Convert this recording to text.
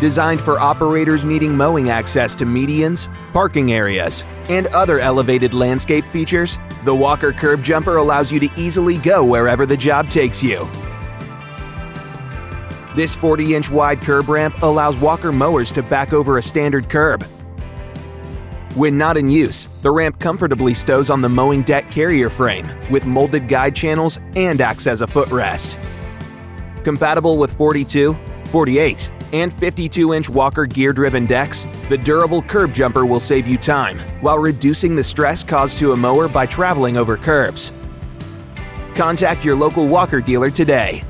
Designed for operators needing mowing access to medians, parking areas, and other elevated landscape features, the Walker Curb Jumper allows you to easily go wherever the job takes you. This 40-inch wide curb ramp allows Walker mowers to back over a standard curb. When not in use, the ramp comfortably stows on the mowing deck carrier frame with molded guide channels and acts as a footrest. Compatible with 42, 48, and 52-inch Walker gear-driven decks, the durable curb jumper will save you time while reducing the stress caused to a mower by traveling over curbs. Contact your local Walker dealer today.